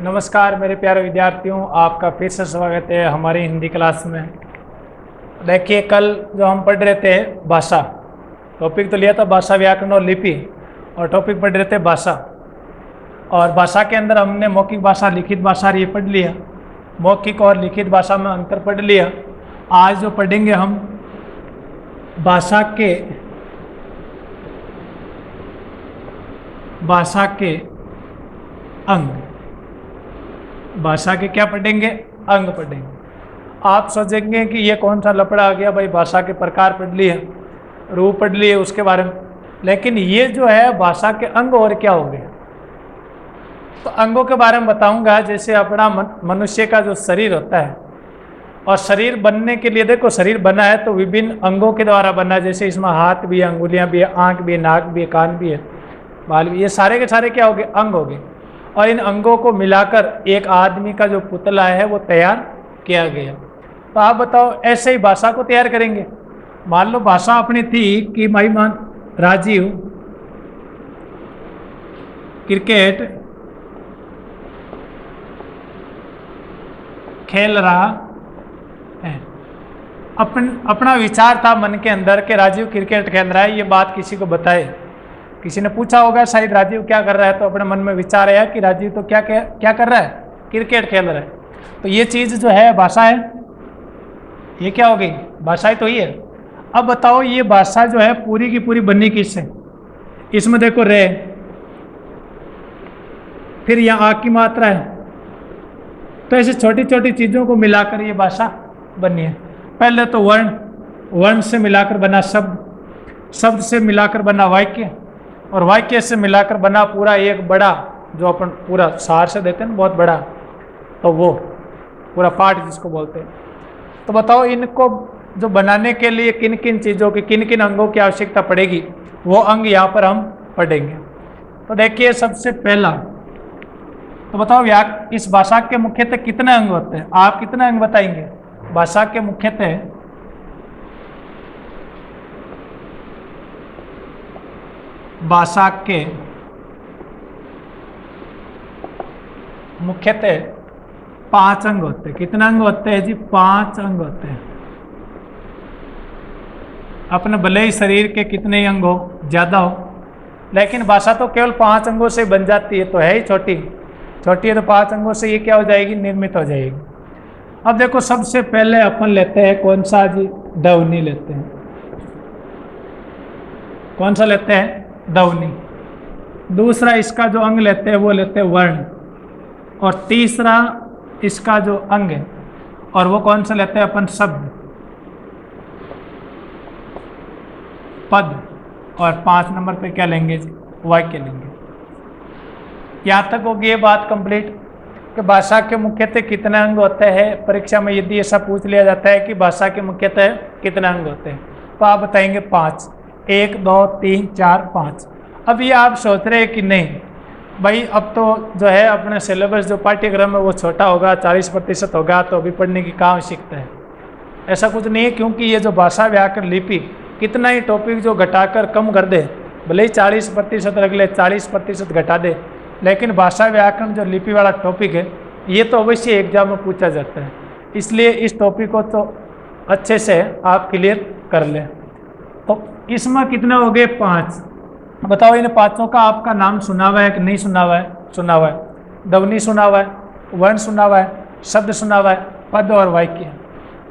नमस्कार मेरे प्यारे विद्यार्थियों, आपका फिर से स्वागत है हमारी हिंदी क्लास में। देखिए, कल जो हम पढ़ रहे थे भाषा, टॉपिक तो लिया था भाषा, व्याकरण और लिपि, और टॉपिक पढ़ रहे थे भाषा। और भाषा के अंदर हमने मौखिक भाषा, लिखित भाषा ये पढ़ लिया, मौखिक और लिखित भाषा में अंतर पढ़ लिया। आज जो पढ़ेंगे हम भाषा के अंग, भाषा के क्या पढ़ेंगे? अंग पढ़ेंगे। आप सोचेंगे कि ये कौन सा लफड़ा आ गया भाई, भाषा के प्रकार पढ़ लिए, रूप पढ़ लिए उसके बारे में, लेकिन ये जो है भाषा के अंग और क्या हो गए। तो अंगों के बारे में बताऊंगा। जैसे अपना मनुष्य का जो शरीर होता है, और शरीर बनने के लिए देखो, शरीर बना है तो विभिन्न अंगों के द्वारा बना है। जैसे इसमें हाथ भी है, अंगुलियां भी है, आँख भी है, नाक भी है, कान भी है, बाल भी, ये सारे के सारे क्या हो गए? अंग हो गए। और इन अंगों को मिलाकर एक आदमी का जो पुतला है वो तैयार किया गया। तो आप बताओ, ऐसे ही भाषा को तैयार करेंगे। मान लो भाषा अपनी थी कि भाई मान राजीव क्रिकेट खेल रहा है। अपना विचार था मन के अंदर कि राजीव क्रिकेट खेल रहा है, ये बात किसी को बताए। किसी ने पूछा होगा शायद राजीव क्या कर रहा है, तो अपने मन में विचार आया कि राजीव तो क्या कर रहा है? क्रिकेट खेल रहा है। तो ये चीज़ जो है भाषा है। ये क्या हो गई? भाषा तो ही है। अब बताओ, ये भाषा जो है पूरी की पूरी बनी किससे? इसमें देखो रे, फिर यहाँ आ की मात्रा है। तो ऐसे छोटी छोटी चीज़ों को मिलाकर ये भाषा बनी है। पहले तो वर्ण से मिलाकर बना शब्द, शब्द से मिलाकर बना वाक्य, और वाक्य से मिलाकर बना पूरा एक बड़ा, जो अपन पूरा सार से देते हैं ना, बहुत बड़ा, तो वो पूरा पाठ जिसको बोलते हैं। तो बताओ, इनको जो बनाने के लिए किन किन चीज़ों की, किन किन अंगों की आवश्यकता पड़ेगी, वो अंग यहाँ पर हम पढ़ेंगे। तो देखिए, सबसे पहला तो बताओ, इस भाषा के मुख्यतः कितने अंग होते हैं? आप कितने अंग बताएंगे? भाषा के मुख्यतः मुख्यतः 5 अंग होते हैं। कितने अंग होते हैं जी? 5 अंग होते हैं। अपने भले ही शरीर के कितने ही अंग हो, ज़्यादा हो, लेकिन भाषा तो केवल 5 अंगों से बन जाती है। तो है ही छोटी है, तो 5 अंगों से ये क्या हो जाएगी? निर्मित हो जाएगी। अब देखो, सबसे पहले अपन लेते हैं कौन सा जी? ध्वनि लेते हैं। कौन सा लेते हैं? ध्वनि। दूसरा इसका जो अंग लेते हैं वो लेते हैं वर्ण। और तीसरा इसका जो अंग है, और वो कौन सा लेते हैं अपन? शब्द, पद। और 5 नंबर पे क्या लेंगे जी? वाक्य लेंगे। यहाँ तक होगी ये बात कंप्लीट कि भाषा के मुख्यतः कितने अंग होते हैं। परीक्षा में यदि ऐसा पूछ लिया जाता है कि भाषा के मुख्यतः कितने अंग होते हैं, तो आप बताएंगे 5। 1 2 3 4 5। अब ये आप सोच रहे हैं कि नहीं भाई, अब तो जो है अपने सिलेबस, जो पाठ्यक्रम है वो छोटा होगा, 40% होगा, तो अभी पढ़ने की कहाँ आवश्यकता है? ऐसा कुछ नहीं है, क्योंकि ये जो भाषा, व्याकरण, लिपि, कितना ही टॉपिक जो घटाकर कम कर दे, भले ही 40% रख ले, 40% घटा दे, लेकिन भाषा, व्याकरण जो लिपि वाला टॉपिक है, ये तो अवश्य एग्जाम में पूछा जाता है। इसलिए इस टॉपिक को तो अच्छे से आप क्लियर कर लें। तो इसमें कितने हो गए? 5। बताओ, इन 5 का आपका नाम सुना हुआ है कि नहीं सुना हुआ है? सुना हुआ है। ध्वनि सुना हुआ है, वर्ण सुना हुआ है, शब्द सुना हुआ है, पद और वाक्य।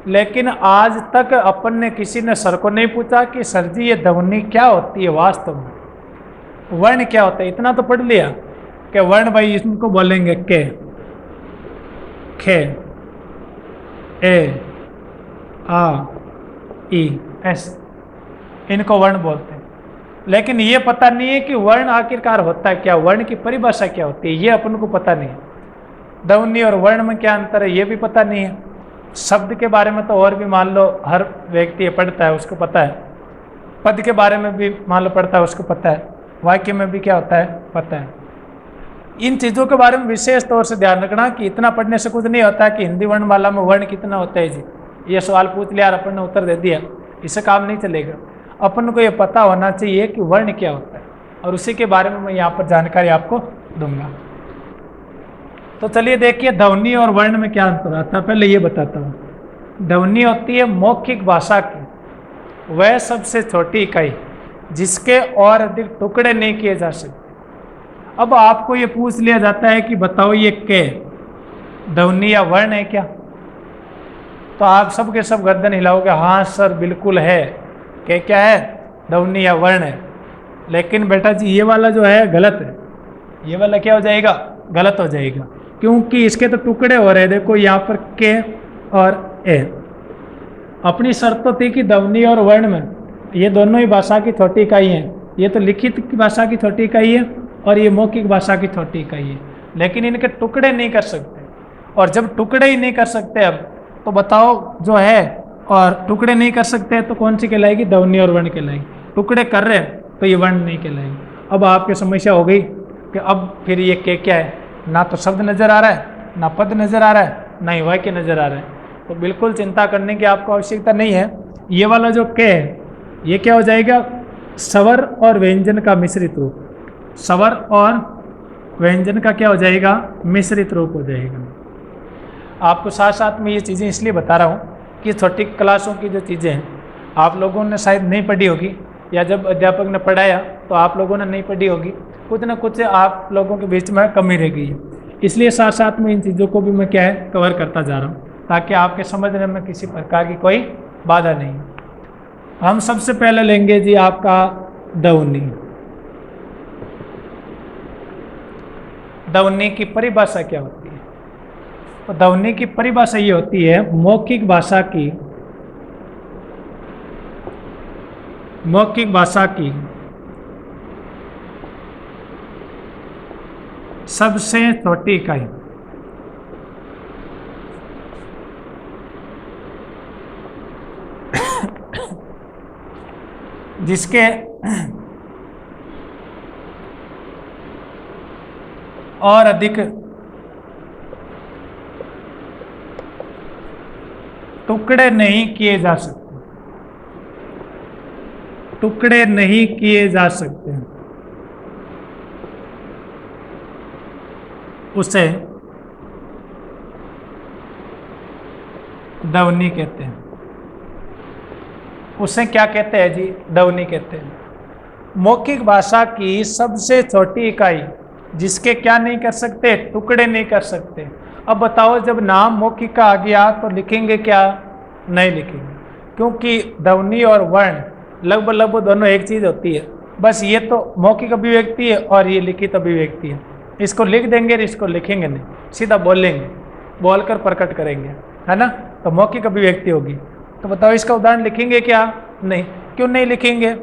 लेकिन आज तक अपन ने, किसी ने सर को नहीं पूछा कि सर जी ये ध्वनि क्या होती है वास्तव में, वर्ण क्या होता है। इतना तो पढ़ लिया कि वर्ण भाई इनको बोलेंगे के, खे, ए, आ, ई, एस, इनको वर्ण बोलते हैं। लेकिन ये पता नहीं है कि वर्ण आखिरकार होता है क्या, वर्ण की परिभाषा क्या होती है, ये अपन को पता नहीं है। ध्वनि और वर्ण में क्या अंतर है, ये भी पता नहीं है। शब्द के बारे में तो और भी मान लो हर व्यक्ति पढ़ता है, उसको पता है। पद के बारे में भी मान लो पढ़ता है, उसको पता है। वाक्य में भी क्या होता है, पता है। इन चीज़ों के बारे में विशेष तौर से ध्यान रखना कि इतना पढ़ने से कुछ नहीं होता कि हिंदी वर्णमाला में वर्ण कितना होता है जी, ये सवाल पूछ लिया और अपन ने उत्तर दे दिया, इससे काम नहीं चलेगा। अपन को ये पता होना चाहिए कि वर्ण क्या होता है, और उसी के बारे में मैं यहाँ पर जानकारी आपको दूंगा। तो चलिए देखिए ध्वनि और वर्ण में क्या अंतर आता है, पहले ये बताता हूँ। ध्वनि होती है मौखिक भाषा की वह सबसे छोटी इकाई जिसके और अधिक टुकड़े नहीं किए जा सकते। अब आपको ये पूछ लिया जाता है कि बताओ ये के ध्वनि या वर्ण है क्या, तो आप सब के सब गर्दन हिलाओगे, हाँ सर बिल्कुल है, के क्या है, ध्वनि या वर्ण है। लेकिन बेटा जी ये वाला जो है गलत है, ये वाला क्या हो जाएगा, गलत हो जाएगा, क्योंकि इसके तो टुकड़े हो रहे हैं। देखो यहाँ पर के और ए, अपनी शर्त तो थी कि ध्वनि और वर्ण में ये दोनों ही भाषा की छोटी इकाई हैं, ये तो लिखित की भाषा की छोटी इकाई है और ये मौखिक भाषा की छोटी इकाई है, लेकिन इनके टुकड़े नहीं कर सकते। और जब टुकड़े ही नहीं कर सकते अब तो बताओ जो है, और टुकड़े नहीं कर सकते तो कौन सी कहलाएगी, ध्वनि और वर्ण कहलाएगी। टुकड़े कर रहे हैं तो ये वर्ण नहीं कहलाएगी। अब आपकी समस्या हो गई कि अब फिर ये के क्या है, ना तो शब्द नजर आ रहा है, ना पद नजर आ रहा है, ना ही वाक्य नजर आ रहा है। तो बिल्कुल चिंता करने की आपको आवश्यकता नहीं है। ये वाला जो के है ये क्या हो जाएगा, स्वर और व्यंजन का मिश्रित रूप। स्वर और व्यंजन का क्या हो जाएगा, मिश्रित रूप हो जाएगा। आपको साथ साथ में ये चीज़ें इसलिए बता रहा हूँ कि छोटी क्लासों की जो चीज़ें हैं आप लोगों ने शायद नहीं पढ़ी होगी, या जब अध्यापक ने पढ़ाया तो आप लोगों ने नहीं पढ़ी होगी, कुछ ना कुछ आप लोगों के बीच में कमी रह गई है। इसलिए साथ साथ में इन चीज़ों को भी मैं क्या है कवर करता जा रहा हूँ, ताकि आपके समझने में किसी प्रकार की कोई बाधा नहीं। हम सबसे पहले लेंगे जी आपका ध्वनि। ध्वनि की परिभाषा क्या होती है, तो ध्वनि की परिभाषा ये होती है मौखिक भाषा की सबसे छोटी इकाई जिसके और अधिक टुकड़े नहीं किए जा सकते, टुकड़े नहीं किए जा सकते, उसे ध्वनि कहते हैं। उसे क्या कहते हैं जी, ध्वनि कहते हैं। मौखिक भाषा की सबसे छोटी इकाई जिसके क्या नहीं कर सकते, टुकड़े नहीं कर सकते। अब बताओ जब नाम मौखिक का आ गया तो लिखेंगे क्या, नहीं लिखेंगे, क्योंकि ध्वनि और वर्ण लगभग लगभग दोनों एक चीज होती है। बस ये तो मौखिक अभिव्यक्ति है और ये लिखित अभिव्यक्ति है। इसको लिख देंगे, इसको लिखेंगे नहीं, सीधा बोलेंगे, बोलकर प्रकट करेंगे, है ना, तो मौखिक अभिव्यक्ति होगी। तो बताओ इसका उदाहरण लिखेंगे क्या, नहीं। क्यों नहीं लिखेंगे,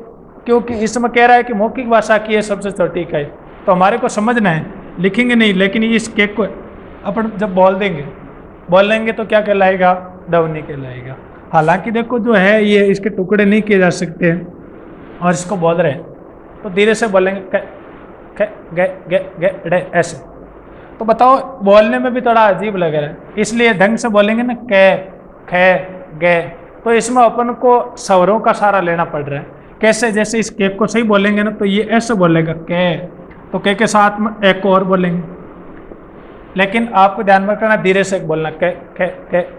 क्योंकि इसमें कह रहा है कि मौखिक भाषा की है सबसे छोटी इकाई, तो हमारे को समझना है, लिखेंगे नहीं। लेकिन इस केक को अपन जब बोल देंगे तो क्या कहलाएगा, ध्वनि कहलाएगा। हालांकि देखो जो है ये इसके टुकड़े नहीं किए जा सकते और इसको बोल रहे हैं तो धीरे से बोलेंगे गे ऐसे। तो बताओ बोलने में भी थोड़ा अजीब लग रहा है, इसलिए ढंग से बोलेंगे ना, कै खे गे, तो इसमें अपन को स्वरों का सहारा लेना पड़ रहा है। कैसे, जैसे इस केक को सही बोलेंगे ना तो ये ऐसे बोलेगा के, तो के साथ में एक और बोलेंगे, लेकिन आपको ध्यान में रखना धीरे से बोलना, के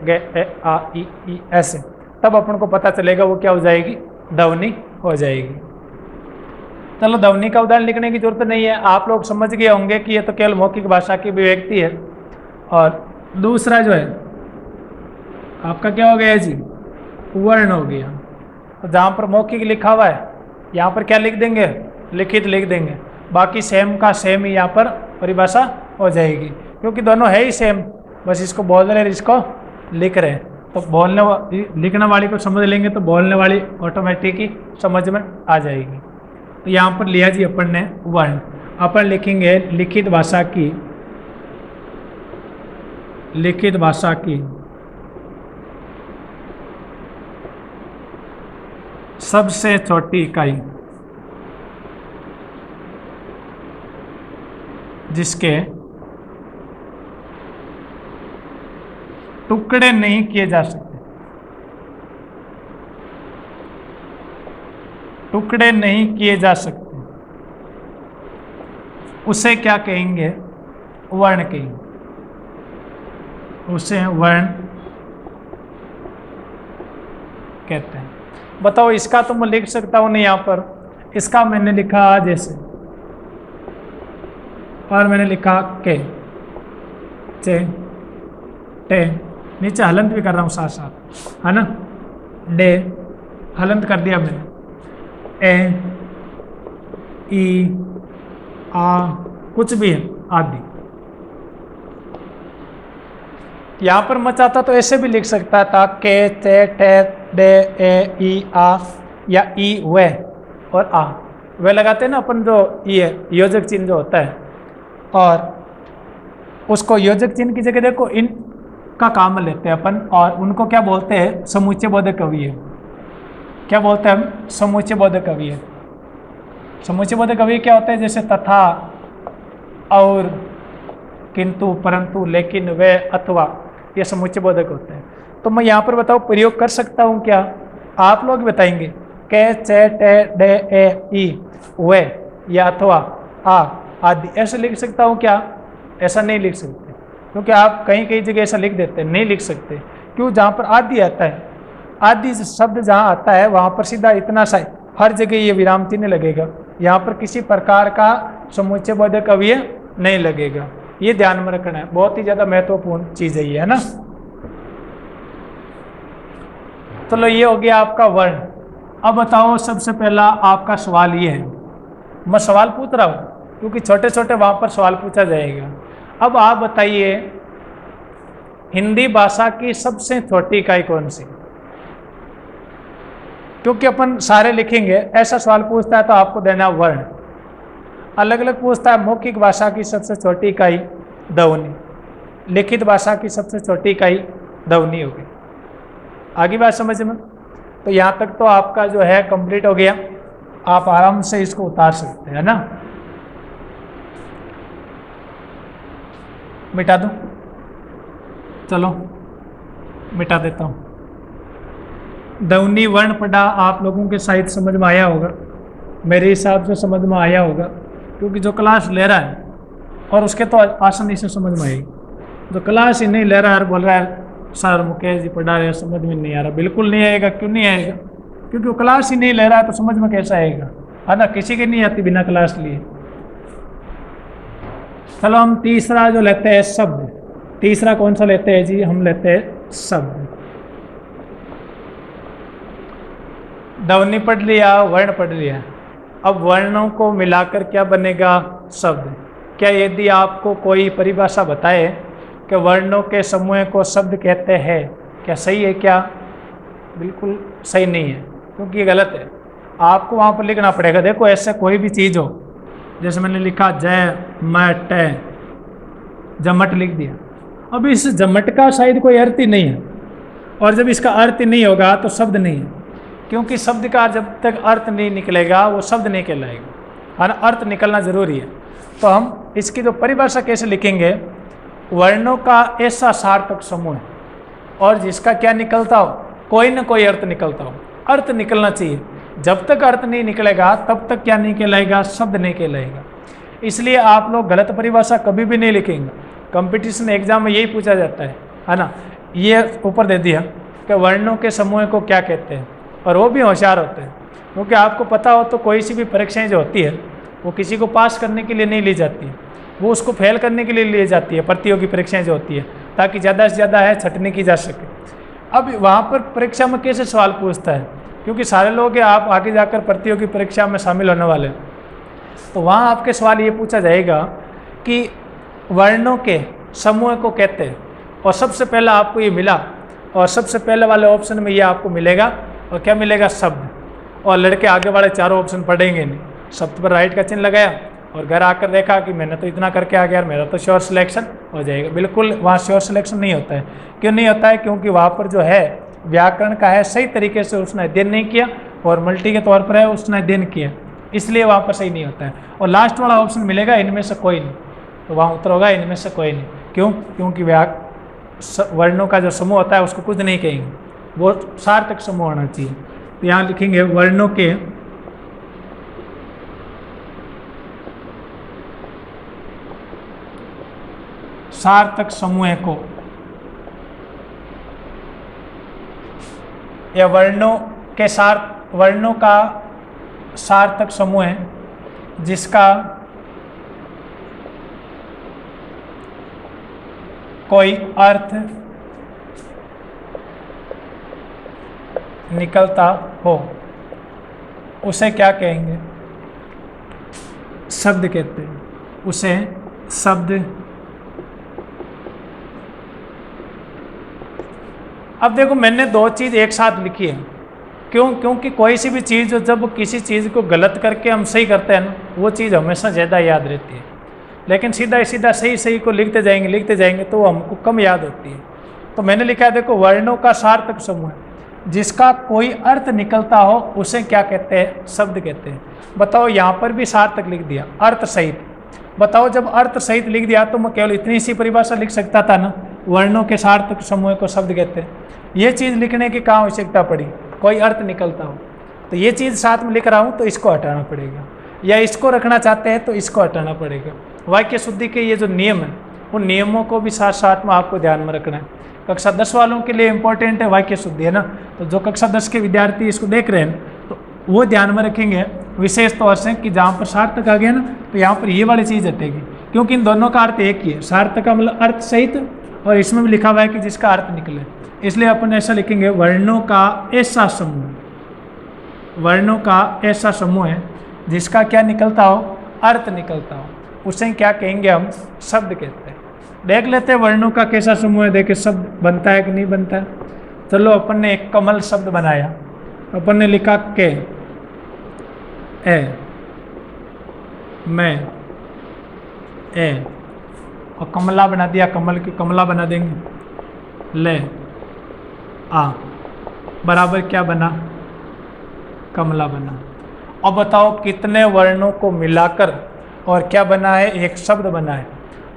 गे ए आ ई ऐसे, तब अपन को पता चलेगा वो क्या हो जाएगी, ध्वनि हो जाएगी। चलो ध्वनि का उदाहरण लिखने की जरूरत नहीं है, आप लोग समझ गए होंगे कि ये तो केवल मौखिक भाषा की अभिव्यक्ति है। और दूसरा जो है आपका क्या हो गया जी, वर्ण हो गया। तो जहाँ पर मौखिक लिखा हुआ है यहाँ पर क्या लिख देंगे, लिखित लिख देंगे, बाकी सेम का सेम ही यहाँ पर परिभाषा हो जाएगी, क्योंकि दोनों है ही सेम, बस इसको बोल रहे हैं, इसको लिख रहे हैं। तो लिखने वाली को समझ लेंगे तो बोलने वाली ऑटोमेटिक ही समझ में आ जाएगी। तो यहाँ पर लिया जी अपन ने वर्ण, अपन लिखेंगे लिखित भाषा की सबसे छोटी इकाई जिसके टुकड़े नहीं किए जा सकते, टुकड़े नहीं किए जा सकते, उसे क्या कहेंगे, वर्ण कहेंगे। उसे वर्ण कहते हैं। बताओ इसका तो मैं लिख सकता हूं नहीं, यहां पर इसका मैंने लिखा जैसे, और मैंने लिखा के, चे, टे, नीचे हलंत भी कर रहा हूं साथ साथ, है ना, डे हलंत कर दिया मैंने, ए, ई, आ, कुछ भी है आदि। यहां पर मैं चाहता तो ऐसे भी लिख सकता था, के, चे, टे, डे, ए, ई, आ, या ई, वे और आ, वे लगाते हैं ना अपन, जो ये योजक चिन्ह जो होता है, और उसको योजक चिन्ह की जगह देखो इन का काम लेते हैं अपन, और उनको क्या बोलते हैं, समुच्चय बोधक अवयव। क्या बोलते हैं हम, समुच्चय बोधक अवयव। समुच्चय बोधक अवयव क्या होता है, जैसे तथा, और, किंतु, परंतु, लेकिन, वे, अथवा, ये समुच्चय बोधक होते हैं। तो मैं यहाँ पर बताओ प्रयोग कर सकता हूँ क्या, आप लोग बताएंगे, के, चे, टे, डे, ए, ई, वे या अथवा, आ, आदि, ऐसे लिख सकता हूँ क्या? ऐसा नहीं लिख सकते, क्योंकि आप कहीं कहीं जगह ऐसा लिख देते हैं, नहीं लिख सकते। क्यों? जहाँ पर आदि आता है, आदि शब्द जहाँ आता है वहाँ पर सीधा इतना सा हर जगह ये विराम चिन्ह लगेगा, यहाँ पर किसी प्रकार का समुच्चय बोधक अवयव नहीं लगेगा। ये ध्यान में रखना है, बहुत ही ज्यादा महत्वपूर्ण चीज है ये, है ना। चलो ये हो गया आपका वर्ण। अब बताओ, सबसे पहला आपका सवाल ये है, मैं सवाल पूछ रहा हूँ क्योंकि छोटे छोटे वहां पर सवाल पूछा जाएगा। अब आप बताइए, हिंदी भाषा की सबसे छोटी इकाई कौन सी? क्योंकि अपन सारे लिखेंगे, ऐसा सवाल पूछता है तो आपको देना वर्ण। अलग अलग पूछता है, मौखिक भाषा की सबसे छोटी इकाई ध्वनि, लिखित भाषा की सबसे छोटी इकाई ध्वनि होगी। आगे बात समझ में? तो यहाँ तक तो आपका जो है कंप्लीट हो गया, आप आराम से इसको उतार सकते हैं ना। मिटा दूं? चलो मिटा देता हूँ। ध्वनि वर्ण पढ़ा आप लोगों के शायद समझ में आया होगा, मेरे हिसाब से समझ में आया होगा, क्योंकि जो क्लास ले रहा है और उसके तो आसानी से समझ में आएगी। जो क्लास ही नहीं ले रहा है और बोल रहा है सर मुकेश जी पढ़ा रहे समझ में नहीं आ रहा, बिल्कुल नहीं आएगा। क्यों नहीं आएगा? क्योंकि वो क्लास ही नहीं ले रहा है तो समझ में कैसा आएगा, है ना। किसी की नहीं आती बिना क्लास लिए। चलो हम तीसरा जो लेते हैं शब्द, तीसरा कौन सा लेते हैं जी? हम लेते हैं शब्द। ध्वनि पढ़ लिया, वर्ण पढ़ लिया, अब वर्णों को मिलाकर क्या बनेगा? शब्द। क्या यदि आपको कोई परिभाषा बताए कि वर्णों के समूह को शब्द कहते हैं, क्या सही है क्या? बिल्कुल सही नहीं है, क्योंकि ये गलत है। आपको वहाँ पर लिखना पड़ेगा। देखो ऐसे कोई भी चीज़ हो, जैसे मैंने लिखा जय मट, जमट लिख दिया। अब इस जमट का शायद कोई अर्थ ही नहीं है, और जब इसका अर्थ ही नहीं होगा तो शब्द नहीं है, क्योंकि शब्द का जब तक अर्थ नहीं निकलेगा वो शब्द नहीं कहलाएगा, है ना। अर्थ निकलना जरूरी है। तो हम इसकी जो परिभाषा कैसे लिखेंगे? वर्णों का ऐसा सार्थक समूह है और जिसका क्या निकलता हो, कोई ना कोई अर्थ निकलता हो। अर्थ निकलना चाहिए, जब तक अर्थ नहीं निकलेगा तब तक क्या नहीं कहलाएगा? शब्द नहीं कहलाएगा। इसलिए आप लोग गलत परिभाषा कभी भी नहीं लिखेंगे। कंपटीशन एग्जाम में यही पूछा जाता है ना। ये ऊपर दे दिया कि वर्णों के समूह को क्या कहते हैं, और वो भी होशियार होते हैं, क्योंकि आपको पता हो तो कोई सी भी परीक्षाएं जो होती है वो किसी को पास करने के लिए नहीं ली जाती है, वो उसको फेल करने के लिए ली जाती है। प्रतियोगी परीक्षाएं जो होती है, ताकि ज़्यादा से ज़्यादा है छटनी की जा सके। अब वहाँ पर परीक्षा में कैसे सवाल पूछता है? क्योंकि सारे लोग हैं, आप आगे जाकर प्रतियोगी परीक्षा में शामिल होने वाले, तो वहाँ आपके सवाल ये पूछा जाएगा कि वर्णों के समूह को कहते हैं, और सबसे पहला आपको ये मिला, और सबसे पहले वाले ऑप्शन में ये आपको मिलेगा, और क्या मिलेगा? शब्द। और लड़के आगे वाले चारों ऑप्शन पढ़ेंगे नहीं, शब्द पर राइट का चिन्ह लगाया और घर आकर देखा कि मैंने तो इतना करके आ गया, मेरा तो श्योर सिलेक्शन हो जाएगा। बिल्कुल वहाँ श्योर सिलेक्शन नहीं होता है। क्यों नहीं होता है? क्योंकि वहाँ पर जो है व्याकरण का है सही तरीके से उसने अध्ययन नहीं किया, और मल्टी के तौर पर है उसने अध्ययन किया, इसलिए वहाँ पर सही नहीं होता है। और लास्ट वाला ऑप्शन मिलेगा इनमें से कोई नहीं, तो वहाँ उत्तर होगा इनमें से कोई नहीं। क्यों? क्योंकि वर्णों का जो समूह होता है उसको कुछ नहीं कहेंगे, वो सार्थक समूह होना चाहिए। तो यहाँ लिखेंगे वर्णों के सार्थक समूह को या वर्णों का सार्थक समूह है जिसका कोई अर्थ निकलता हो, उसे क्या कहेंगे? शब्द कहते हैं, उसे शब्द। अब देखो मैंने दो चीज़ एक साथ लिखी है, क्योंकि कोई सी भी चीज़ जब किसी चीज़ को गलत करके हम सही करते हैं ना, वो चीज़ हमेशा ज़्यादा याद रहती है। लेकिन सीधा सीधा सही को लिखते जाएंगे तो वो हमको कम याद होती है। तो मैंने लिखा है, देखो, वर्णों का सार्थक समूह है जिसका कोई अर्थ निकलता हो, उसे क्या कहते हैं? शब्द कहते हैं। बताओ, यहाँ पर भी सार्थक लिख दिया, अर्थ सहित। बताओ, जब अर्थ सहित लिख दिया तो मैं केवल इतनी सी परिभाषा लिख सकता था ना, वर्णों के सार्थक समूह को शब्द कहते हैं। ये चीज़ लिखने की कहाँ आवश्यकता पड़ी? कोई अर्थ निकलता हो, तो ये चीज़ साथ में लिख रहा हूँ तो इसको हटाना पड़ेगा, या इसको रखना चाहते हैं तो इसको हटाना पड़ेगा। वाक्य शुद्धि के ये जो नियम है, उन नियमों को भी साथ साथ में आपको ध्यान में रखना है। कक्षा 10 वालों के लिए इंपॉर्टेंट है वाक्य शुद्धि, है ना। तो जो कक्षा 10 के विद्यार्थी इसको देख रहे हैं तो वो ध्यान में रखेंगे विशेष तौर से कि जहाँ पर सार्थक आ गया ना, तो यहाँ पर ये वाली चीज़ हटेगी, क्योंकि इन दोनों का अर्थ एक ही है। सार्थक का मतलब अर्थ सहित, और इसमें भी लिखा हुआ है कि जिसका अर्थ निकले, इसलिए अपन ऐसा लिखेंगे, वर्णों का ऐसा समूह, वर्णों का ऐसा समूह है जिसका क्या निकलता हो? अर्थ निकलता हो, उसे क्या कहेंगे? हम शब्द कहते हैं। देख लेते हैं वर्णों का कैसा समूह है, देखे शब्द बनता है कि नहीं बनता है। चलो, अपन ने एक कमल शब्द बनाया, अपन ने लिखा के, ए, मैं, ए, और कमला बना दिया, कमल की कमला बना देंगे, ले, आ, बराबर क्या बना? कमला बना। अब बताओ कितने वर्णों को मिलाकर और क्या बना है? एक शब्द बना है।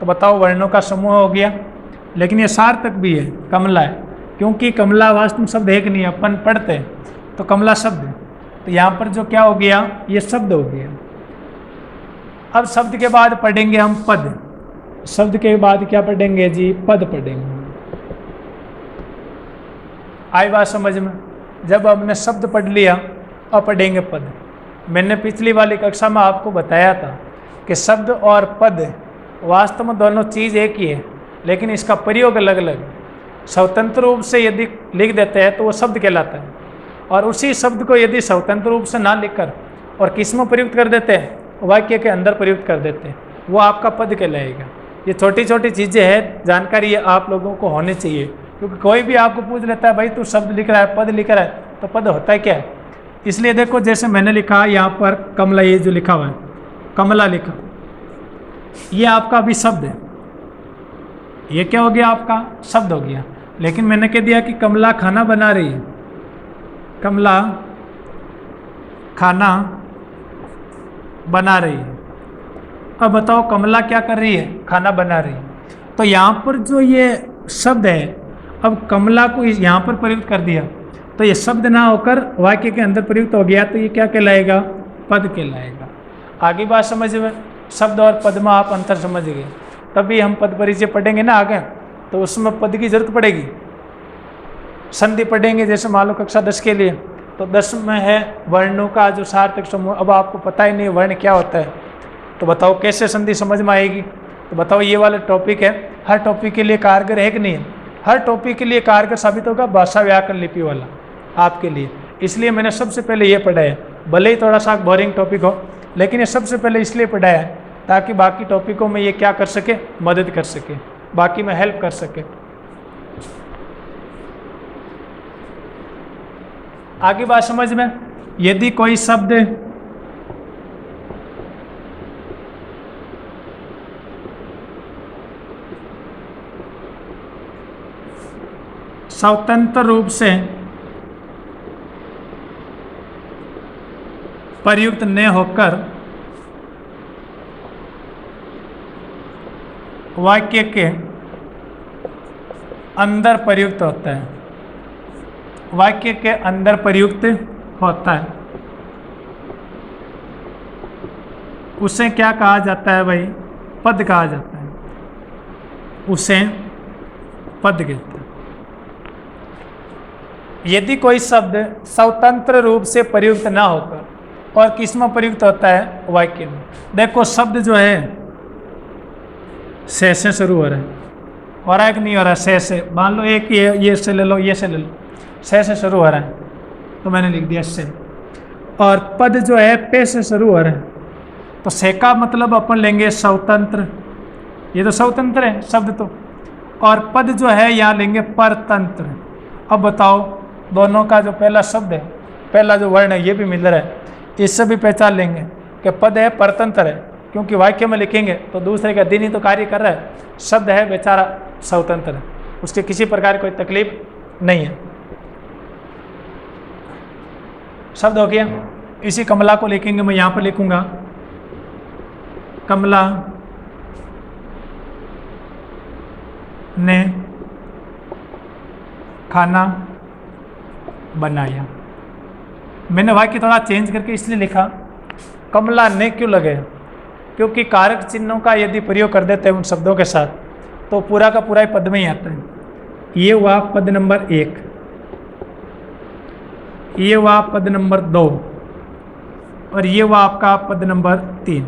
तो बताओ, वर्णों का समूह हो गया, लेकिन ये सार्थक भी है, कमला है, क्योंकि कमला वास्तव में शब्द एक नहीं है, अपन पढ़ते हैं तो कमला शब्द है। तो यहाँ पर जो क्या हो गया? ये शब्द हो गया। अब शब्द के बाद पढ़ेंगे हम पद। शब्द के बाद क्या पढ़ेंगे जी? पद पढ़ेंगे। आई बात समझ में? जब हमने शब्द पढ़ लिया, अब पढ़ेंगे पद। मैंने पिछली वाली कक्षा में आपको बताया था कि शब्द और पद वास्तव में दोनों चीज़ एक ही है, लेकिन इसका प्रयोग अलग अलग। स्वतंत्र रूप से यदि लिख देते हैं तो वो शब्द कहलाता है, और उसी शब्द को यदि स्वतंत्र रूप से ना लिखकर और किस में प्रयुक्त कर देते हैं? वाक्य के अंदर प्रयुक्त कर देते हैं, वो आपका पद कहलाएगा। ये छोटी छोटी चीज़ें हैं, जानकारी ये आप लोगों को होनी चाहिए, क्योंकि कोई भी आपको पूछ लेता है, भाई तू शब्द लिख रहा है, पद लिख रहा है, तो पद होता है क्या है? इसलिए देखो, जैसे मैंने लिखा यहाँ पर कमला, ये जो लिखा हुआ है कमला लिखा, ये आपका अभी शब्द है, ये क्या हो गया? आपका शब्द हो गया। लेकिन मैंने कह दिया कि कमला खाना बना रही है, कमला खाना बना रही है। अब बताओ, कमला क्या कर रही है? खाना बना रही है। तो यहाँ पर जो ये शब्द है, अब कमला को यहाँ पर प्रयुक्त कर दिया, तो ये शब्द ना होकर वाक्य के अंदर प्रयुक्त हो गया, तो ये क्या कहलाएगा? पद कहलाएगा। आगे बात समझ में? शब्द और पद में आप अंतर समझ गए, तभी हम पद परिचय पढ़ेंगे ना आगे, तो उसमें पद की जरूरत पड़ेगी। संधि पढ़ेंगे, जैसे मान लो कक्षा 10 के लिए, तो 10 में है वर्णों का जो सार्थक समूह। अब आपको पता ही नहीं वर्ण क्या होता है, तो बताओ कैसे संधि समझ में आएगी? तो बताओ, ये वाला टॉपिक है, हर टॉपिक के लिए कारगर है कि नहीं है? हर टॉपिक के लिए कारगर साबित होगा भाषा व्याकरण लिपि वाला आपके लिए। इसलिए मैंने सबसे पहले ये पढ़ा है, भले ही थोड़ा सा बोरिंग टॉपिक हो, लेकिन ये सबसे पहले इसलिए पढ़ाया है ताकि बाकी टॉपिकों में ये क्या कर सके? मदद कर सके, बाकी में हेल्प कर सके। आगे बात समझ में? यदि कोई शब्द स्वतंत्र रूप से प्रयुक्त न होकर वाक्य के अंदर प्रयुक्त होता है, वाक्य के अंदर प्रयुक्त होता है, उसे क्या कहा जाता है भाई? पद कहा जाता है, उसे पद कहते हैं। यदि कोई शब्द स्वतंत्र रूप से प्रयुक्त ना होकर और किस में प्रयुक्त होता है, वाक्य में। देखो शब्द जो है से शुरू हो रहा है, हो रहा है कि नहीं हो रहा है? से। मान लो एक ये से ले लो, ये से ले लो, से शुरू हो रहा है, तो मैंने लिख दिया से। और पद जो है पे से शुरू हो रहा है, तो से का मतलब अपन लेंगे स्वतंत्र, ये तो स्वतंत्र है शब्द तो। और पद जो है यहाँ लेंगे परतंत्र। अब बताओ दोनों का जो पहला शब्द है, पहला जो वर्ण है, ये भी मिल रहा है, इससे भी पहचान लेंगे कि पद है परतंत्र है, क्योंकि वाक्य में लिखेंगे तो दूसरे का दिन ही तो कार्य कर रहा है। शब्द है बेचारा स्वतंत्र है, उसके किसी प्रकार कोई तकलीफ नहीं है। शब्द हो गया। इसी कमला को लिखेंगे, मैं यहाँ पर लिखूंगा कमला ने खाना बनाया। मैंने वाक्य थोड़ा चेंज करके इसलिए लिखा, कमला ने क्यों लगे, क्योंकि कारक चिन्हों का यदि प्रयोग कर देते हैं उन शब्दों के साथ तो पूरा का पूरा ही पद में ही आता है। ये हुआ पद नंबर 1, ये हुआ पद नंबर 2 और ये हुआ आपका पद नंबर 3।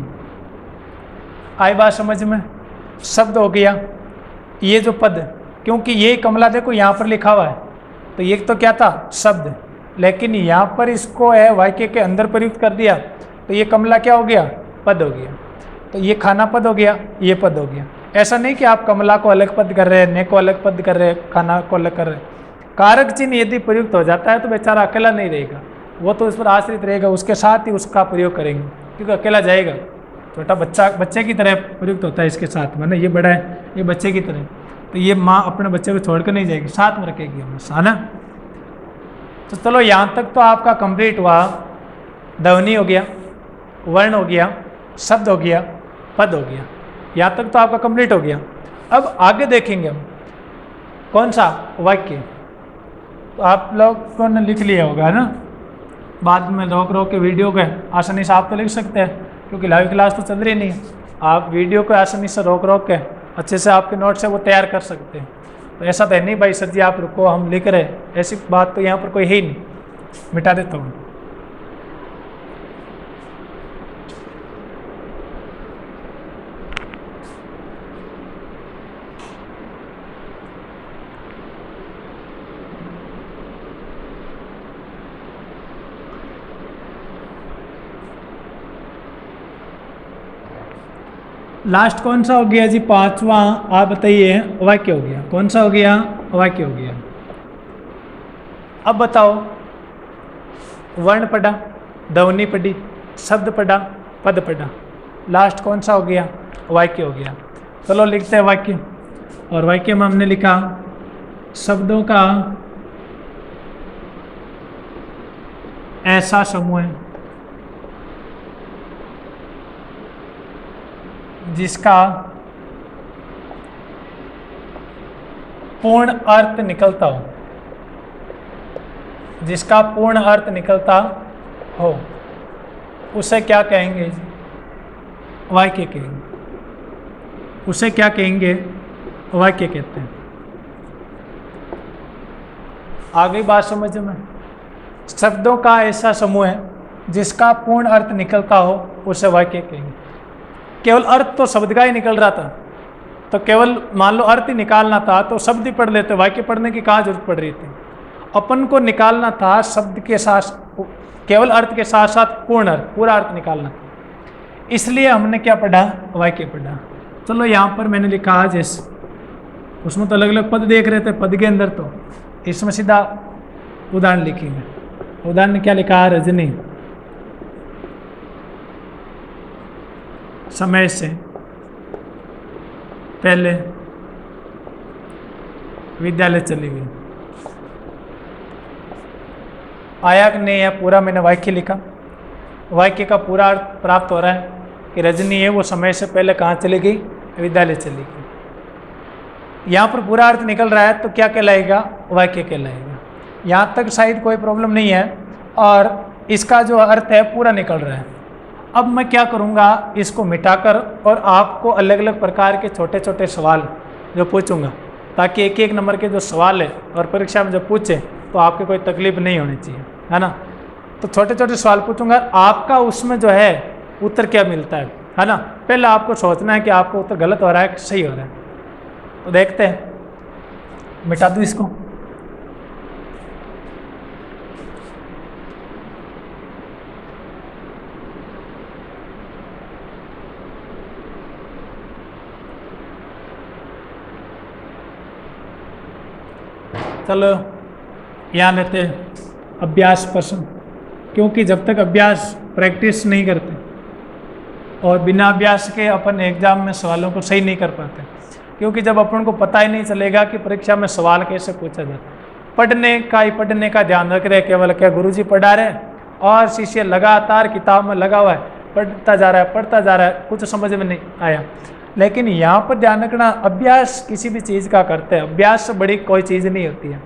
आई बात समझ में? शब्द हो गया ये जो पद, क्योंकि ये कमला देखो यहाँ पर लिखा हुआ है, तो ये तो क्या था शब्द, लेकिन यहाँ पर इसको है वाक्य के अंदर प्रयुक्त कर दिया, तो ये कमला क्या हो गया, पद हो गया। तो ये खाना पद हो गया, ये पद हो गया। ऐसा नहीं कि आप कमला को अलग पद कर रहे हैं, ने को अलग पद कर रहे हैं, खाना को अलग कर रहे हैं। कारक चिन्ह यदि प्रयुक्त हो जाता है तो बेचारा अकेला नहीं रहेगा, वो तो उस पर आश्रित रहेगा, उसके साथ ही उसका प्रयोग करेंगे, क्योंकि अकेला जाएगा। छोटा बच्चा बच्चे की तरह प्रयुक्त होता है इसके साथ में ना, ये बड़ा है, ये बच्चे की तरह, तो ये माँ अपने बच्चे को छोड़ कर नहीं जाएगी, साथ में रखेगी हमेशा, है ना। तो चलो यहाँ तक तो आपका कंप्लीट हुआ। ध्वनि हो गया, वर्ण हो गया, शब्द हो गया, पद हो गया, यहाँ तक तो आपका कंप्लीट हो गया। अब आगे देखेंगे हम कौन सा वाक्य, तो आप लोगों ने लिख लिया होगा ना, बाद में रोक रोक के वीडियो के आसानी से आप तो लिख सकते हैं, क्योंकि लाइव क्लास तो चल रही नहीं है। आप वीडियो को आसानी से रोक रोक के अच्छे से आपके नोट्स है वो तैयार कर सकते हैं। तो ऐसा तो है नहीं भाई सर जी आप रुको हम लिख रहे, ऐसी बात तो यहाँ पर कोई है ही नहीं। मिटा देता हूँ। लास्ट कौन सा हो गया जी, पांचवा, आप बताइए। वाक्य हो गया, कौन सा हो गया, वाक्य हो गया। अब बताओ, वर्ण पढ़ा, ध्वनि पढ़ी, शब्द पढ़ा, पद पढ़ा, लास्ट कौन सा हो गया, वाक्य हो गया। चलो लिखते हैं वाक्य। और वाक्य में हमने लिखा शब्दों का ऐसा समूह है जिसका पूर्ण अर्थ निकलता हो, जिसका पूर्ण अर्थ निकलता हो, उसे क्या कहेंगे, वाक्य कहेंगे। उसे क्या कहेंगे, वाक्य कहते हैं। आ गई बात समझ में? शब्दों का ऐसा समूह है जिसका पूर्ण अर्थ निकलता हो, उसे वाक्य कहेंगे। केवल अर्थ तो शब्द का ही निकल रहा था, तो केवल मान लो अर्थ ही निकालना था तो शब्द ही पढ़ लेते, वाक्य पढ़ने की कहाँ जरूरत पड़ रही थी। अपन को निकालना था शब्द के साथ, केवल अर्थ के साथ साथ पूर्ण अर्थ, पूरा अर्थ निकालना था, इसलिए हमने क्या पढ़ा, वाक्य पढ़ा। चलो यहाँ पर मैंने लिखा जैसे, उसमें तो अलग अलग पद देख रहे थे, पद के अंदर तो इसमें सीधा उदाहरण लिखेंगे। उदाहरण में क्या लिखा, रजनी समय से पहले विद्यालय चली गई। आया कि नहीं है, पूरा मैंने वाक्य लिखा। वाक्य का पूरा अर्थ प्राप्त हो रहा है कि रजनी है वो समय से पहले कहाँ चली गई, विद्यालय चली गई। यहाँ पर पूरा अर्थ निकल रहा है तो क्या कहलाएगा, वाक्य कहलाएगा। यहाँ तक शायद कोई प्रॉब्लम नहीं है और इसका जो अर्थ है पूरा निकल रहा है। अब मैं क्या करूँगा, इसको मिटाकर और आपको अलग अलग प्रकार के छोटे छोटे सवाल जो पूछूंगा, ताकि एक एक नंबर के जो सवाल है और परीक्षा में जब पूछे तो आपकी कोई तकलीफ नहीं होनी चाहिए, है ना। तो छोटे छोटे सवाल पूछूंगा, आपका उसमें जो है उत्तर क्या मिलता है ना। पहले आपको सोचना है कि आपका उत्तर गलत हो रहा है कि सही हो रहा है। तो देखते हैं, मिटा दूँ इसको। चलो यहाँ लेते हैं अभ्यास प्रश्न, क्योंकि जब तक अभ्यास प्रैक्टिस नहीं करते और बिना अभ्यास के अपन एग्जाम में सवालों को सही नहीं कर पाते, क्योंकि जब अपन को पता ही नहीं चलेगा कि परीक्षा में सवाल कैसे पूछा जाता है। पढ़ने का ध्यान रख रहे केवल, क्या गुरुजी पढ़ा रहे और शिष्य लगातार किताब में लगा हुआ है, पढ़ता जा रहा है, कुछ समझ में नहीं आया। लेकिन यहाँ पर ध्यान रखना, अभ्यास किसी भी चीज़ का करते हैं, अभ्यास से बड़ी कोई चीज़ नहीं होती है।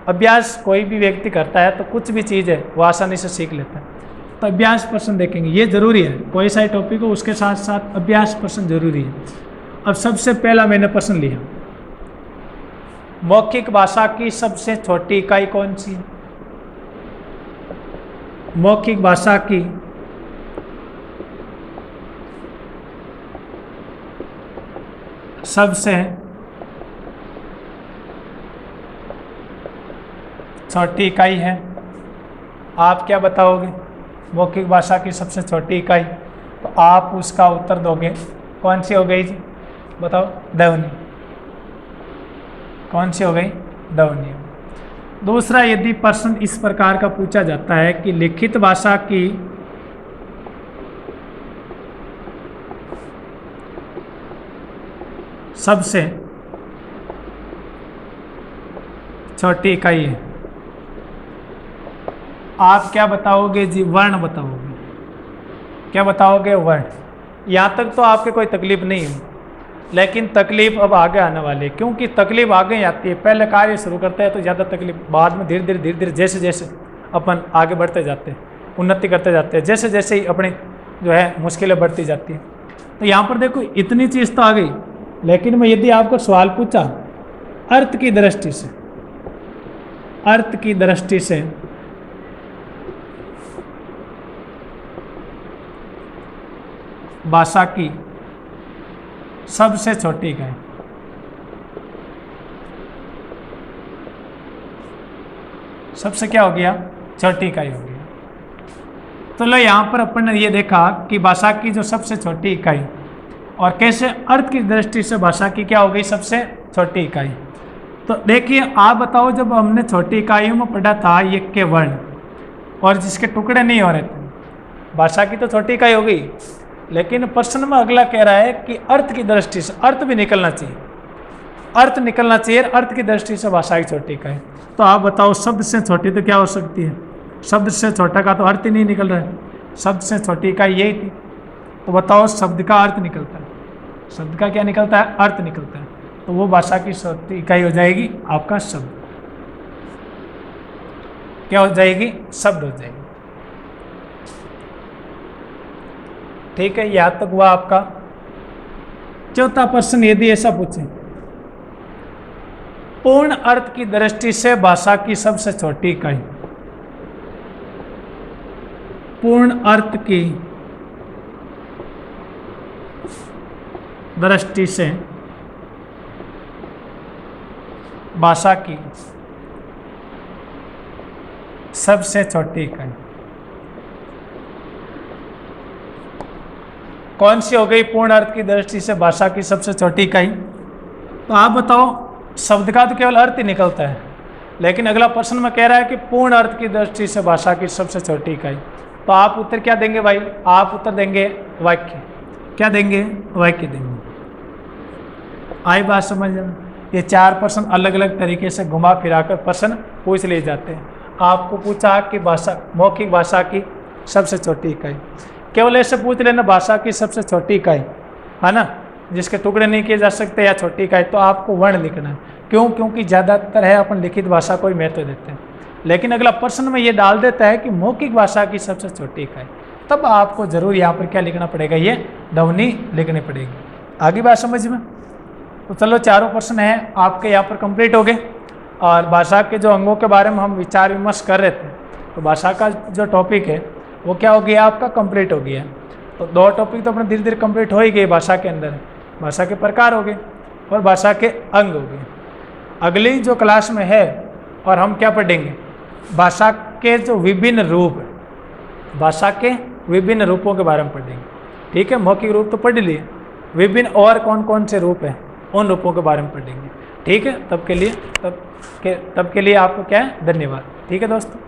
अभ्यास कोई भी व्यक्ति करता है तो कुछ भी चीज़ है वो आसानी से सीख लेता है। तो अभ्यास प्रश्न देखेंगे, ये जरूरी है, कोई सा टॉपिक हो उसके साथ साथ अभ्यास प्रश्न जरूरी है। अब सबसे पहला मैंने प्रश्न लिया, मौखिक भाषा की सबसे छोटी इकाई कौन सी है? मौखिक भाषा की सबसे छोटी इकाई है, आप क्या बताओगे? मौखिक भाषा की सबसे छोटी इकाई, तो आप उसका उत्तर दोगे, कौन सी हो गई जी? बताओ। ध्वनि। कौन सी हो गई? ध्वनि। दूसरा, यदि प्रश्न इस प्रकार का पूछा जाता है कि लिखित भाषा की सबसे छोटी इकाई है, आप क्या बताओगे जी? वर्ण बताओगे। क्या बताओगे? वर्ण। यहाँ तक तो आपके कोई तकलीफ नहीं है, लेकिन तकलीफ अब आगे आने वाली है, क्योंकि तकलीफ आगे आती है। पहले कार्य शुरू करते हैं तो ज़्यादा तकलीफ, बाद में धीरे धीरे जैसे जैसे अपन आगे बढ़ते जाते हैं, उन्नति करते जाते हैं, जैसे जैसे ही अपनी जो है मुश्किलें बढ़ती जाती हैं। तो यहाँ पर देखो इतनी चीज़ तो आ गई, लेकिन मैं यदि आपको सवाल पूछा अर्थ की दृष्टि से, अर्थ की दृष्टि से भाषा की सबसे छोटी इकाई, सबसे क्या हो गया? छोटी इकाई हो गया। तो लो यहाँ पर अपन ने ये देखा कि भाषा की जो सबसे छोटी इकाई, और कैसे अर्थ की दृष्टि से भाषा की क्या हो गई? सबसे छोटी इकाई। तो देखिए आप बताओ, जब हमने छोटी इकाइयों में पढ़ा था ये के वर्ण और जिसके टुकड़े नहीं हो रहे थे, भाषा की तो छोटी इकाई हो गई, लेकिन प्रश्न में अगला कह रहा है कि अर्थ की दृष्टि से, अर्थ भी निकलना चाहिए, अर्थ निकलना चाहिए, अर्थ की दृष्टि से भाषा की छोटी इकाई। तो आप बताओ शब्द से छोटी तो क्या हो सकती है? शब्द से छोटा का तो अर्थ ही नहीं निकल रहा है, शब्द से छोटी इकाई यही थी। तो बताओ शब्द का अर्थ निकलता है, शब्द का क्या निकलता है? अर्थ निकलता है। तो वो भाषा की छोटी इकाई हो जाएगी आपका शब्द। क्या हो जाएगी? शब्द हो जाएगी। ठीक है, यहाँ तक हुआ आपका। चौथा प्रश्न, यदि ऐसा पूछे पूर्ण अर्थ की दृष्टि से भाषा की सबसे छोटी इकाई, पूर्ण अर्थ की दृष्टि से भाषा की सबसे छोटी इकाई कौन सी हो गई? पूर्ण अर्थ की दृष्टि से भाषा की सबसे छोटी इकाई। तो आप बताओ, शब्द का तो केवल अर्थ ही निकलता है, लेकिन अगला प्रश्न में कह रहा है कि पूर्ण अर्थ की दृष्टि से भाषा की सबसे छोटी इकाई। तो आप उत्तर क्या देंगे भाई? आप उत्तर देंगे वाक्य। क्या देंगे? वाक्य देंगे। आई बात समझ में? ये चार प्रश्न अलग अलग तरीके से घुमा फिराकर प्रश्न पूछ लिए जाते हैं। आपको पूछा कि भाषा, मौखिक भाषा की सबसे छोटी इकाई, केवल ऐसे पूछ लेना भाषा की सबसे छोटी इकाई, है ना, जिसके टुकड़े नहीं किए जा सकते या छोटी इकाई, तो आपको वर्ण लिखना है। क्यों? क्योंकि ज़्यादातर है अपन लिखित भाषा को ही महत्व देते हैं, लेकिन अगला प्रश्न में ये डाल देता है कि मौखिक भाषा की सबसे छोटी इकाई, तब आपको जरूर यहाँ पर क्या लिखना पड़ेगा? ये ध्वनि लिखनी पड़ेगी। आगे बात समझ में? तो चलो चारों प्रश्न हैं आपके यहाँ पर कंप्लीट हो गए। और भाषा के जो अंगों के बारे में हम विचार विमर्श कर रहे थे, तो भाषा का जो टॉपिक है वो क्या हो गया आपका कंप्लीट हो गया। तो 2 टॉपिक तो अपने धीरे धीरे कंप्लीट हो ही गए भाषा के अंदर। भाषा के प्रकार हो गए और भाषा के अंग हो गए। अगली जो क्लास में है और हम क्या पढ़ेंगे, भाषा के जो विभिन्न रूप, भाषा के विभिन्न रूपों के बारे में पढ़ेंगे। ठीक है, मौखिक रूप तो पढ़ लिए, विभिन्न और कौन कौन से रूप हैं उन रूपों के बारे में पढ़ेंगे। ठीक है, तब के लिए आपको क्या है, धन्यवाद। ठीक है दोस्तों।